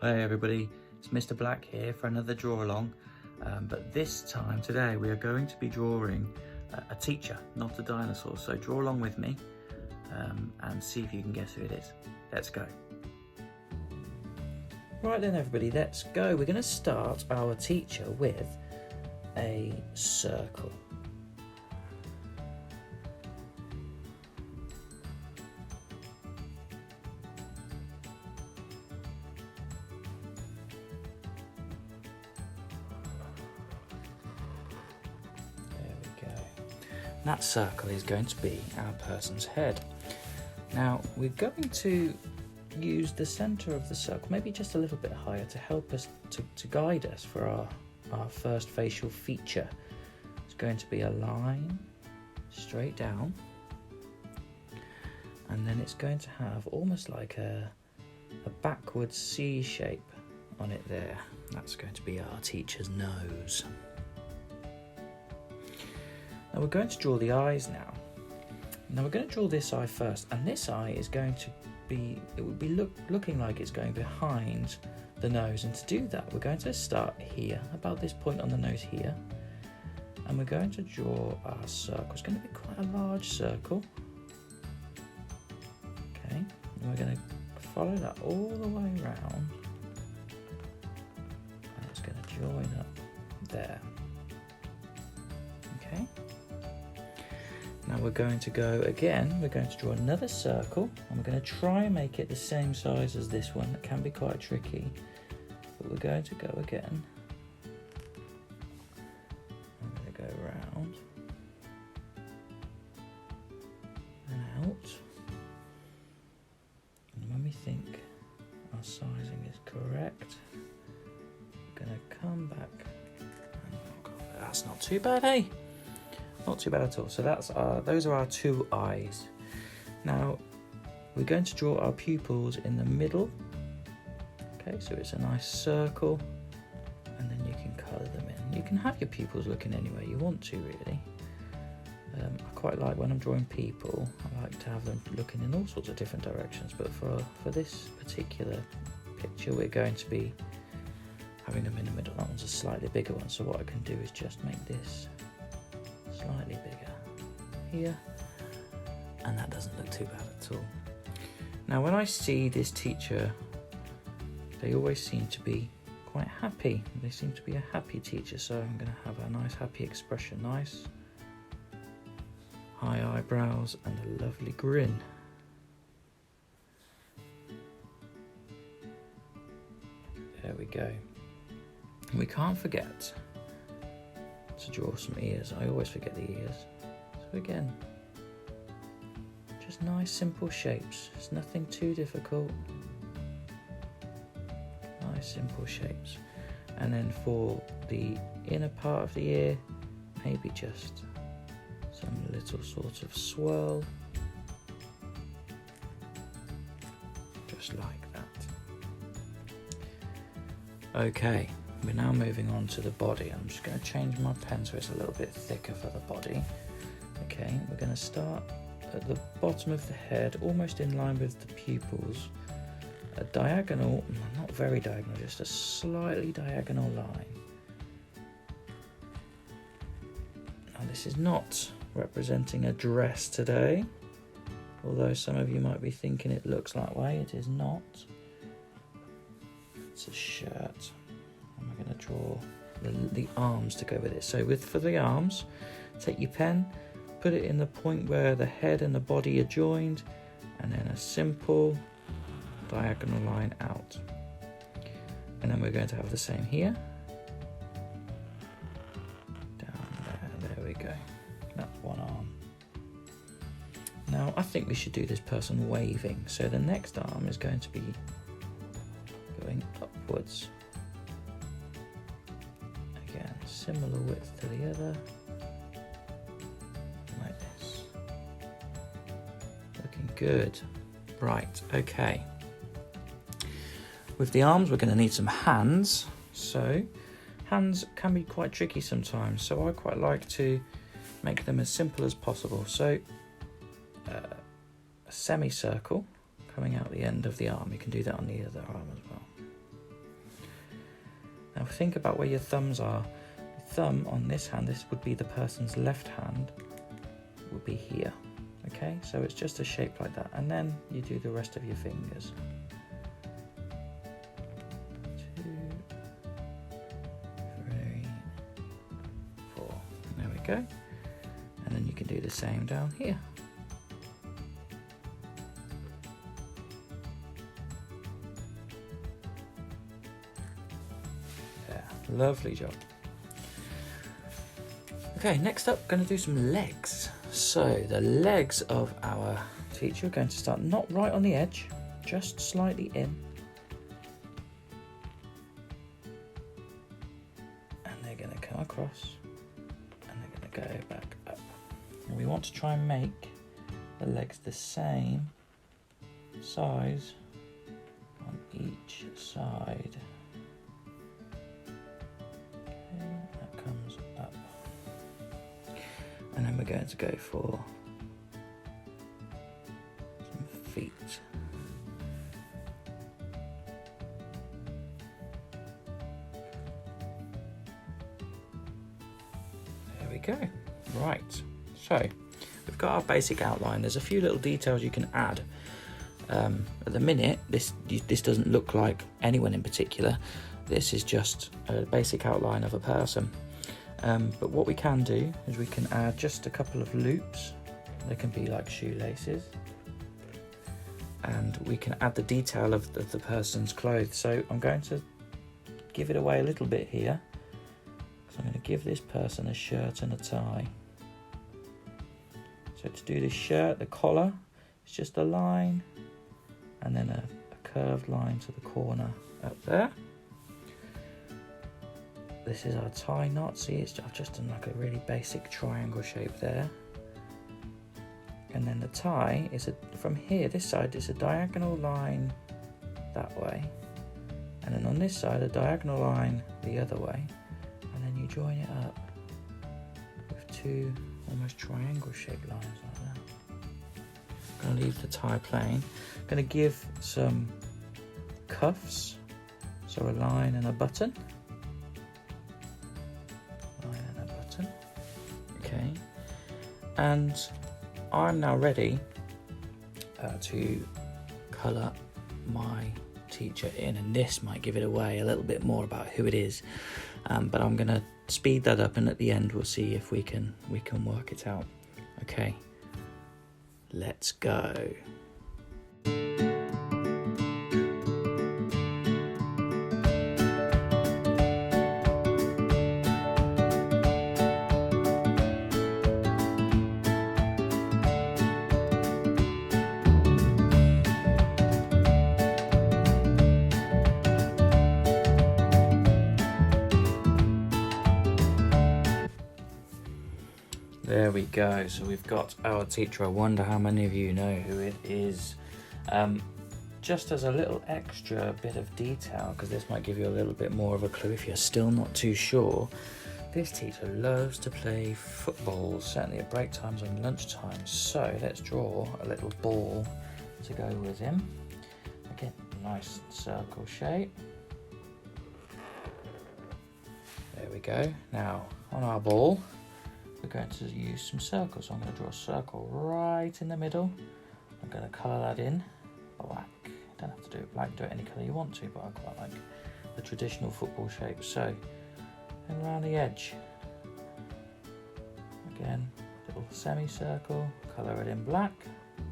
Hey everybody, it's Mr. Black here for another draw along, but this time today we are going to be drawing a teacher, not a dinosaur, so draw along with me and see if you can guess who it is. Let's go. Right then everybody, let's go. We're going to start our teacher with a circle. That circle is going to be our person's head. Now we're going to use the centre of the circle, maybe just a little bit higher, to help us to guide us for our first facial feature. It's going to be a line straight down, and then it's going to have almost like a backwards C shape on it there. That's going to be our teacher's nose. Now we're going to draw the eyes now. Now we're going to draw this eye first, and this eye is going to be, it would be looking like it's going behind the nose, and to do that we're going to start here, about this point on the nose here, and we're going to draw our circle. It's going to be quite a large circle. Okay, and we're going to follow that all the way around, and it's going to join up there. Okay. Now we're going to go again, we're going to draw another circle, and we're going to try and make it the same size as this one. That can be quite tricky, but we're going to go again. I'm going to go round and out, and when we think our sizing is correct, we're going to come back, and that's not too bad, eh? Not too bad at all. So that's those are our two eyes. Now we're going to draw our pupils in the middle. Okay, so it's a nice circle, and then you can colour them in. You can have your pupils looking anywhere you want to, really. I quite like when I'm drawing people, I like to have them looking in all sorts of different directions, but for this particular picture we're going to be having them in the middle. That one's a slightly bigger one, so what I can do is just make this slightly bigger here, and that doesn't look too bad at all. Now when I see this teacher, they always seem to be quite happy. They seem to be a happy teacher, so I'm going to have a nice happy expression, nice high eyebrows and a lovely grin. There we go. And we can't forget to draw some ears. I always forget the ears. So again, just nice simple shapes. It's nothing too difficult. Nice simple shapes. And then for the inner part of the ear, maybe just some little sort of swirl. Just like that. Okay. We're now moving on to the body. I'm just going to change my pen so it's a little bit thicker for the body. Okay, we're going to start at the bottom of the head, almost in line with the pupils. A diagonal, not very diagonal, just a slightly diagonal line. Now this is not representing a dress today, although some of you might be thinking it looks that way. It is not. It's a shirt. And we're going to draw the arms to go with it. So for the arms, take your pen, put it in the point where the head and the body are joined, and then a simple diagonal line out. And then we're going to have the same here. Down there we go. That's one arm. Now I think we should do this person waving. So the next arm is going to be going upwards. Similar width to the other, like this. Looking good. Right, okay. With the arms, we're going to need some hands. So, hands can be quite tricky sometimes, so I quite like to make them as simple as possible. So, a semicircle coming out the end of the arm. You can do that on the other arm as well. Now think about where your thumbs are. The thumb on this hand, this would be the person's left hand, would be here. Okay, so it's just a shape like that, and then you do the rest of your fingers. 2, 3, 4. There we go. And then you can do the same down here. Yeah, lovely job. Okay, next up, going to do some legs. So the legs of our teacher are going to start not right on the edge, just slightly in. And they're going to come across, and they're going to go back up. And we want to try and make the legs the same size on each side. Okay, that comes up. And then we're going to go for some feet. There we go. Right, so we've got our basic outline. There's a few little details you can add. At the minute, this doesn't look like anyone in particular. This is just a basic outline of a person. But what we can do is we can add just a couple of loops. They can be like shoelaces. And we can add the detail of the person's clothes. So I'm going to give it away a little bit here. So I'm going to give this person a shirt and a tie. So to do this shirt, the collar is just a line and then a curved line to the corner up there. This is our tie knot. See, I've just done like a really basic triangle shape there. And then the tie is from here, this side is a diagonal line that way. And then on this side, a diagonal line the other way. And then you join it up with two almost triangle shaped lines like that. I'm going to leave the tie plain. I'm going to give some cuffs. So a line and a button. Okay, and I'm now ready to colour my teacher in, and this might give it away a little bit more about who it is, but I'm going to speed that up, and at the end we'll see if we can work it out. Okay, let's go. There we go, so we've got our teacher. I wonder how many of you know who it is. Just as a little extra bit of detail, because this might give you a little bit more of a clue if you're still not too sure, this teacher loves to play football, certainly at break times and lunch times. So let's draw a little ball to go with him. Again, nice circle shape. There we go. Now, on our ball, we're going to use some circles. So I'm going to draw a circle right in the middle. I'm going to colour that in black. You don't have to do it black, do it any colour you want to, but I quite like the traditional football shape. So, and around the edge, again, little semicircle, colour it in black.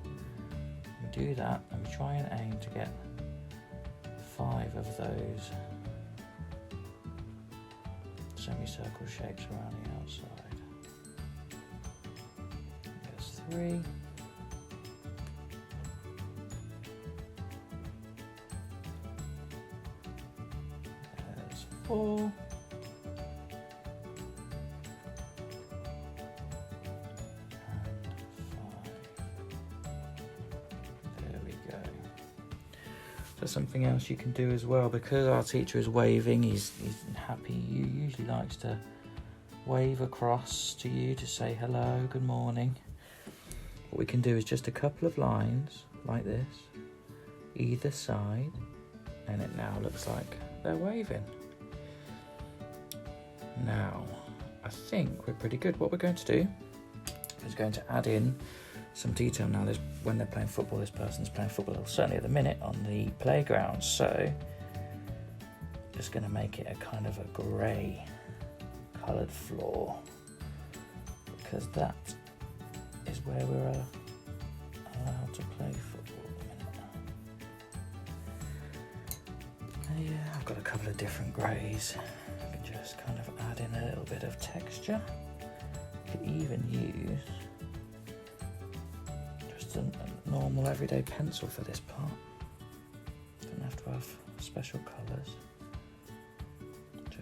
We do that and we try and aim to get 5 of those semicircle shapes around the outside. 3. There's 4. And 5. There we go. So something else you can do as well, because our teacher is waving, he's happy, he usually likes to wave across to you to say hello, good morning. What we can do is just a couple of lines like this, either side, and it now looks like they're waving. Now, I think we're pretty good. What we're going to do is going to add in some detail. Now, when they're playing football, this person's playing football, certainly at the minute, on the playground. So, just going to make it a kind of a grey coloured floor, because that is where we're allowed to play football at the minute. Yeah, I've got a couple of different greys. I can just kind of add in a little bit of texture. You could even use just a normal everyday pencil for this part. Don't have to have special colours.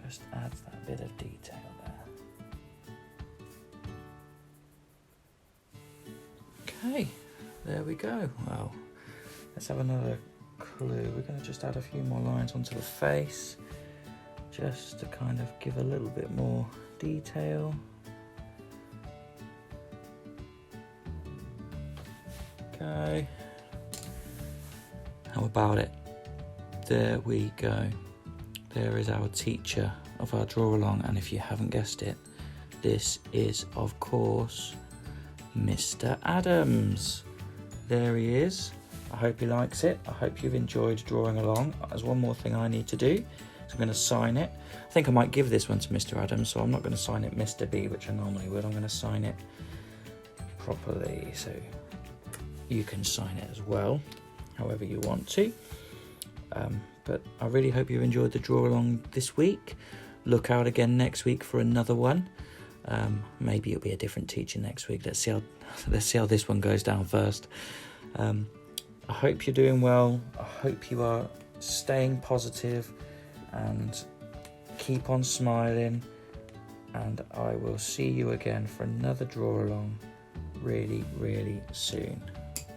Just adds that bit of detail there. Okay, there we go. Well, let's have another clue. We're going to just add a few more lines onto the face, just to kind of give a little bit more detail. Okay. How about it? There we go. There is our teacher of our draw along, and if you haven't guessed it, this is, of course, Mr. Adams. There he is. I hope he likes it. I hope you've enjoyed drawing along. There's one more thing I need to do, so I'm going to sign it. I think I might give this one to Mr. Adams, so I'm not going to sign it Mr. B, which I normally would. I'm going to sign it properly, so you can sign it as well, however you want to. But I really hope you enjoyed the draw along this week. Look out again next week for another one. Maybe it'll be a different teacher next week. Let's see how this one goes down first. I hope you're doing well. I hope you are staying positive and keep on smiling. And I will see you again for another draw along really, really soon.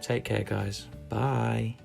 Take care, guys. Bye.